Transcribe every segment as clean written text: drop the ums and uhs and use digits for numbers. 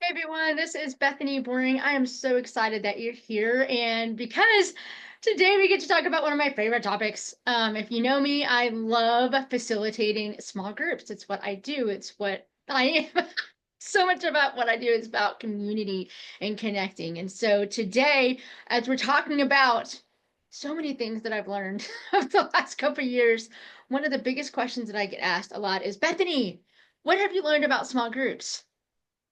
Hey everyone, this is Bethany Boring. I am so excited that you're here, and because today we get to talk about one of my favorite topics. If you know me, I love facilitating small groups. It's what I do. It's what I am. So much about what I do is about community and connecting. And so today, as we're talking about so many things that I've learned over the last couple of years, one of the biggest questions that I get asked a lot is, Bethany, what have you learned about small groups?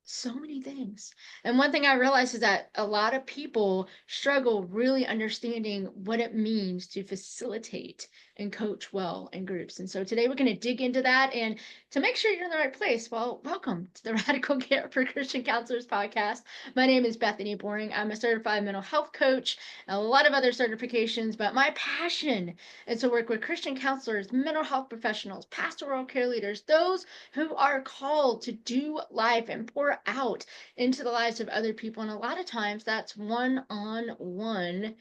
So many things. And one thing I realized is that a lot of people struggle really understanding what it means to facilitate and coach well in groups. And so today we're going to dig into that. And to make sure you're in the right place, well, welcome to the Radical Care for Christian Counselors podcast. My name is Bethany Boring. I'm a certified mental health coach, and a lot of other certifications, but my passion is to work with Christian counselors, mental health professionals, pastoral care leaders, those who are called to do life and pour out into the lives of other people. And a lot of times that's one-on-one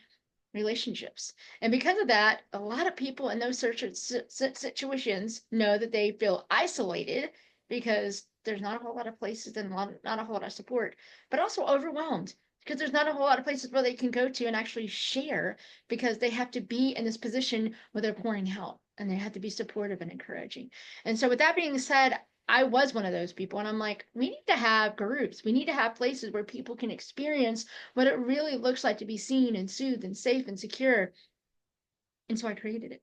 relationships. And because of that, a lot of people in those situations know that they feel isolated because there's not a whole lot of places and not a whole lot of support, but also overwhelmed because there's not a whole lot of places where they can go to and actually share because they have to be in this position where they're pouring out and they have to be supportive and encouraging. And so with that being said, I was one of those people, and I'm like, we need to have groups. We need to have places where people can experience what it really looks like to be seen and soothed and safe and secure. And so I created it.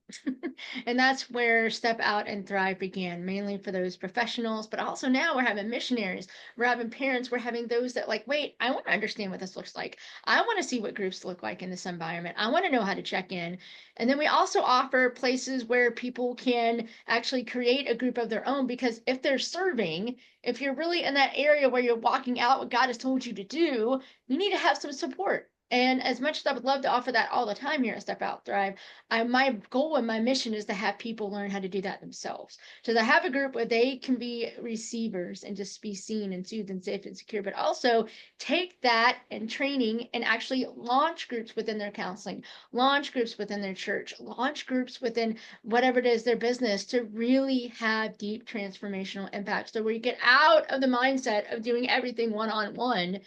And that's where Step Out and Thrive began, mainly for those professionals. But also now we're having missionaries, we're having parents, we're having those that like, wait, I want to understand what this looks like. I want to see what groups look like in this environment. I want to know how to check in. And then we also offer places where people can actually create a group of their own, because if they're serving, if you're really in that area where you're walking out what God has told you to do, you need to have some support. And as much as I would love to offer that all the time here at Step Out Thrive, my goal and my mission is to have people learn how to do that themselves. So to have a group where they can be receivers and just be seen and soothed and safe and secure, but also take that and training and actually launch groups within their counseling, launch groups within their church, launch groups within whatever it is, their business, to really have deep transformational impacts. So where you get out of the mindset of doing everything one-on-one,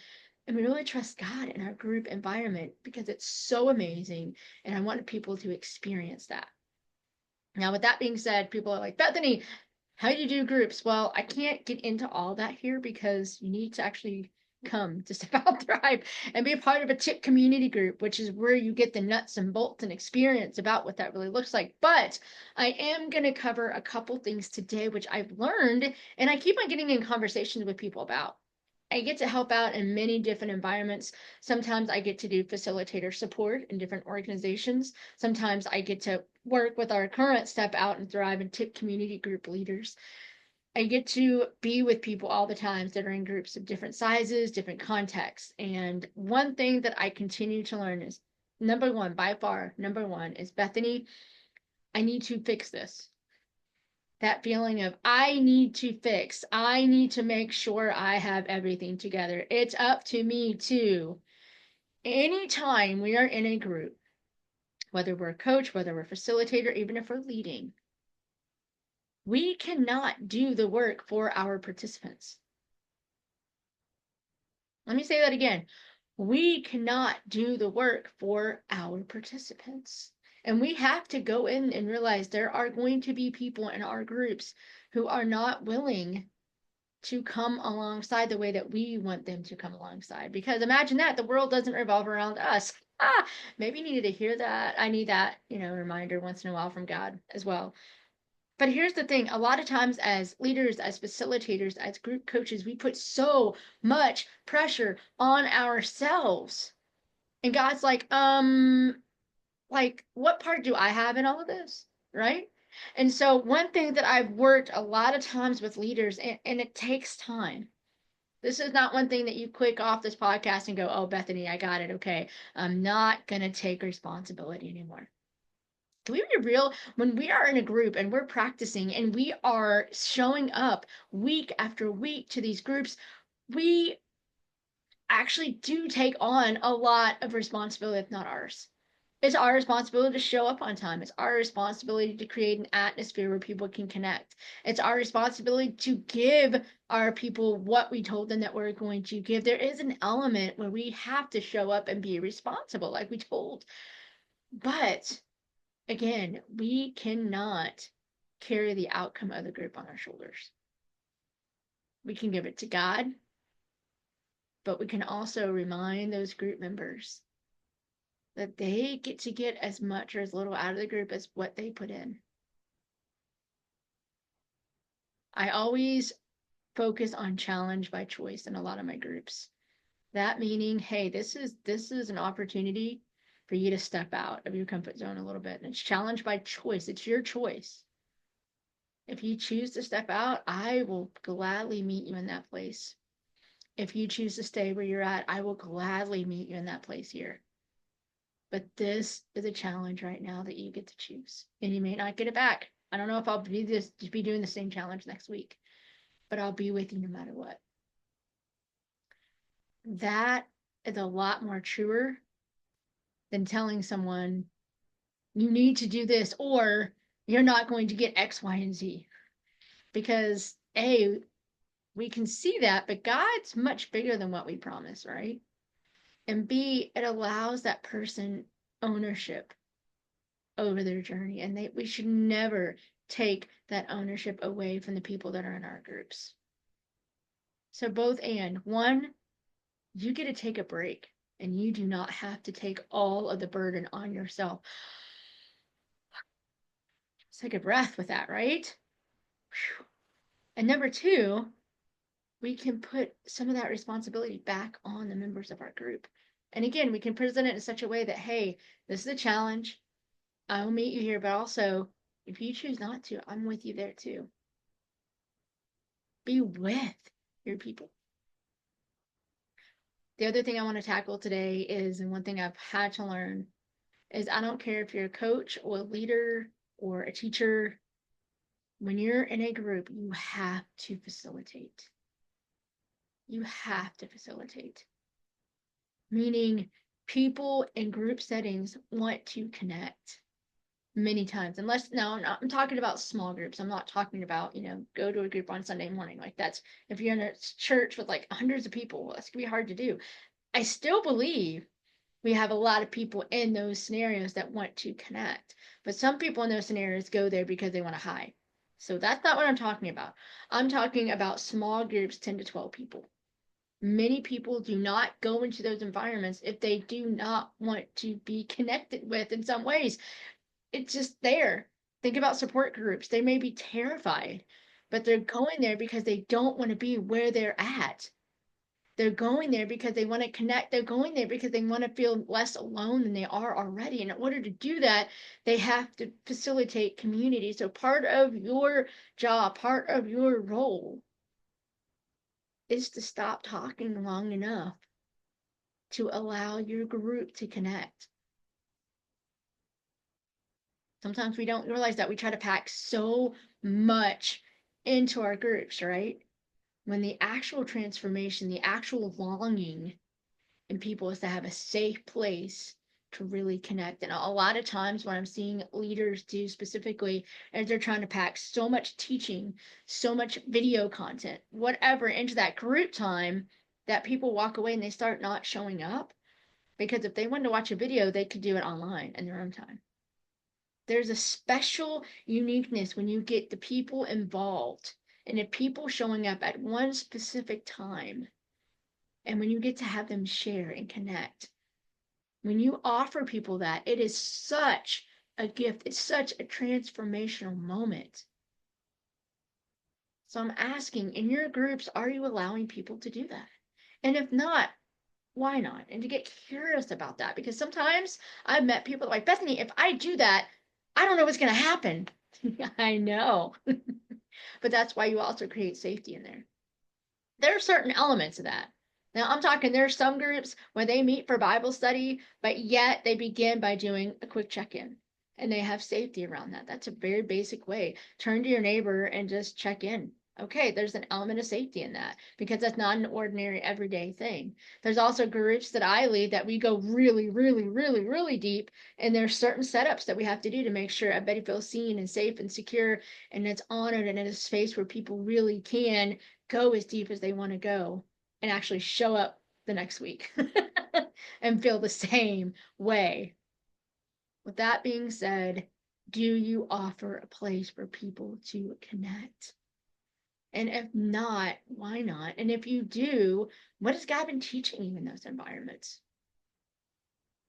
and we really trust God in our group environment because it's so amazing. And I wanted people to experience that. Now, with that being said, people are like, Bethany, how do you do groups? Well, I can't get into all that here because you need to actually come to Step Out Thrive and be a part of a tip community group, which is where you get the nuts and bolts and experience about what that really looks like. But I am going to cover a couple things today, which I've learned and I keep on getting in conversations with people about. I get to help out in many different environments. Sometimes I get to do facilitator support in different organizations. Sometimes I get to work with our current Step Out and Thrive and Tip community group leaders. I get to be with people all the times that are in groups of different sizes, different contexts. And one thing that I continue to learn is, number one, by far, number one is, Bethany, I need to fix this. That feeling of I need to fix, I need to make sure I have everything together. It's up to me too. Anytime we are in a group, whether we're a coach, whether we're a facilitator, even if we're leading, we cannot do the work for our participants. Let me say that again. We cannot do the work for our participants. And we have to go in and realize there are going to be people in our groups who are not willing to come alongside the way that we want them to come alongside. Because imagine that the world doesn't revolve around us. Maybe you needed to hear that. I need that, reminder once in a while from God as well. But here's the thing, a lot of times as leaders, as facilitators, as group coaches, we put so much pressure on ourselves. And God's like, what part do I have in all of this? Right? And so one thing that I've worked a lot of times with leaders, and it takes time. This is not one thing that you click off this podcast and go, oh, Bethany, I got it. Okay. I'm not going to take responsibility anymore. Can we be real? When we are in a group and we're practicing and we are showing up week after week to these groups, we actually do take on a lot of responsibility, if not ours. It's our responsibility to show up on time. It's our responsibility to create an atmosphere where people can connect. It's our responsibility to give our people what we told them that we're going to give. There is an element where we have to show up and be responsible, like we told. But again, we cannot carry the outcome of the group on our shoulders. We can give it to God, but we can also remind those group members that they get to get as much or as little out of the group as what they put in. I always focus on challenge by choice in a lot of my groups. That meaning, hey, this is an opportunity for you to step out of your comfort zone a little bit. And it's challenge by choice. It's your choice. If you choose to step out, I will gladly meet you in that place. If you choose to stay where you're at, I will gladly meet you in that place here. But this is a challenge right now that you get to choose. And you may not get it back. I don't know if I'll be doing the same challenge next week, but I'll be with you no matter what. That is a lot more truer than telling someone you need to do this or you're not going to get X, Y, and Z. Because A, we can see that, but God's much bigger than what we promise, right? And B, it allows that person ownership over their journey. And we should never take that ownership away from the people that are in our groups. So both and. One, you get to take a break and you do not have to take all of the burden on yourself. Just take a breath with that, right? Whew. And number two, we can put some of that responsibility back on the members of our group. And again, we can present it in such a way that, hey, this is a challenge. I will meet you here, but also, if you choose not to, I'm with you there too. Be with your people. The other thing I want to tackle today is, and one thing I've had to learn, is I don't care if you're a coach or a leader or a teacher, when you're in a group, you have to facilitate. You have to facilitate. Meaning people in group settings want to connect many times. I'm talking about small groups. I'm not talking about, go to a group on Sunday morning. Like that's, if you're in a church with like hundreds of people, that's gonna be hard to do. I still believe we have a lot of people in those scenarios that want to connect. But some people in those scenarios go there because they want to hide. So that's not what I'm talking about. I'm talking about small groups, 10 to 12 people. Many people do not go into those environments if they do not want to be connected with in some ways. It's just there. Think about support groups. They may be terrified, but they're going there because they don't want to be where they're at. They're going there because they want to connect. They're going there because they want to feel less alone than they are already. And in order to do that, they have to facilitate community. So part of your job, part of your role is to stop talking long enough to allow your group to connect. Sometimes we don't realize that we try to pack so much into our groups, right? When the actual transformation, the actual longing in people is to have a safe place to really connect. And a lot of times what I'm seeing leaders do specifically is they're trying to pack so much teaching, so much video content, whatever, into that group time that people walk away and they start not showing up. Because if they wanted to watch a video, they could do it online in their own time. There's a special uniqueness when you get the people involved and the people showing up at one specific time. And when you get to have them share and connect, when you offer people that, it is such a gift. It's such a transformational moment. So I'm asking, in your groups, are you allowing people to do that? And if not, why not? And to get curious about that, because sometimes I've met people like, Bethany, if I do that, I don't know what's going to happen. I know. But that's why you also create safety in there. There are certain elements of that. Now, I'm talking, there are some groups where they meet for Bible study, but yet they begin by doing a quick check-in. And they have safety around that. That's a very basic way. Turn to your neighbor and just check in. Okay, there's an element of safety in that because that's not an ordinary everyday thing. There's also groups that I lead that we go really, really, really, really deep, and there's certain setups that we have to do to make sure everybody feels seen and safe and secure, and it's honored and in a space where people really can go as deep as they want to go and actually show up the next week and feel the same way. With that being said, do you offer a place for people to connect? And if not, why not? And if you do, what has God been teaching you in those environments?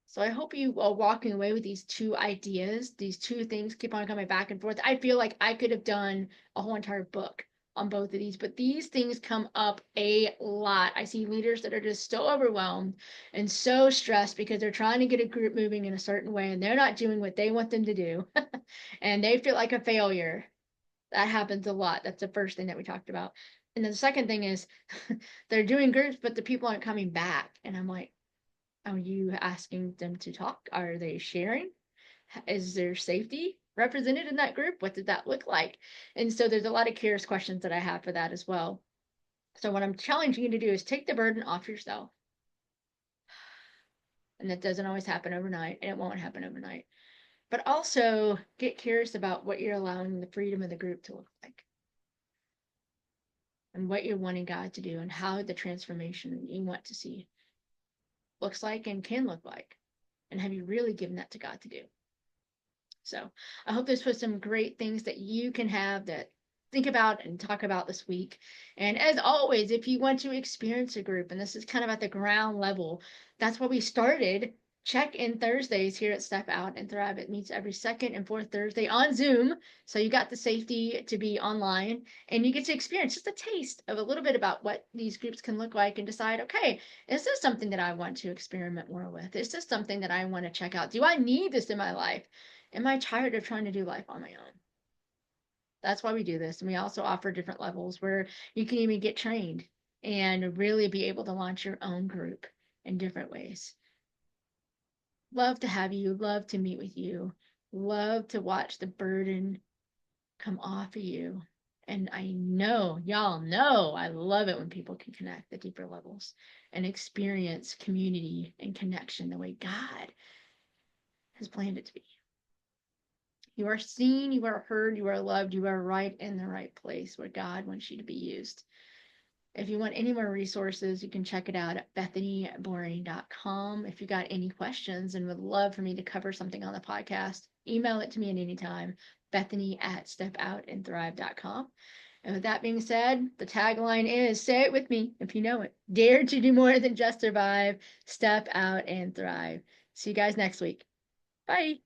So I hope you are walking away with these two ideas, these two things keep on coming back and forth. I feel like I could have done a whole entire book on both of these, but these things come up a lot. I see leaders that are just so overwhelmed and so stressed because they're trying to get a group moving in a certain way and they're not doing what they want them to do. And they feel like a failure. That happens a lot. That's the first thing that we talked about. And then the second thing is they're doing groups, but the people aren't coming back. And I'm like, are you asking them to talk? Are they sharing? Is there safety represented in that group? What did that look like? And so there's a lot of curious questions that I have for that as well. So what I'm challenging you to do is take the burden off yourself. And that doesn't always happen overnight, and it won't happen overnight. But also get curious about what you're allowing the freedom of the group to look like and what you're wanting God to do and how the transformation you want to see looks like and can look like. And have you really given that to God to do? So I hope this was some great things that you can have that think about and talk about this week. And as always, if you want to experience a group, and this is kind of at the ground level, that's why we started check-in Thursdays here at Step Out and Thrive. It meets every second and fourth Thursday on Zoom. So you got the safety to be online and you get to experience just a taste of a little bit about what these groups can look like and decide, okay, is this something that I want to experiment more with? Is this something that I want to check out? Do I need this in my life? Am I tired of trying to do life on my own? That's why we do this. And we also offer different levels where you can even get trained and really be able to launch your own group in different ways. Love to have you, love to meet with you, love to watch the burden come off of you. And I know, y'all know, I love it when people can connect the deeper levels and experience community and connection the way God has planned it to be. You are seen, you are heard, you are loved, you are right in the right place where God wants you to be used. If you want any more resources, you can check it out at bethanyboring.com. If you got any questions and would love for me to cover something on the podcast, email it to me at any time, bethany@stepoutandthrive.com. And with that being said, the tagline is, say it with me if you know it, dare to do more than just survive, step out and thrive. See you guys next week. Bye.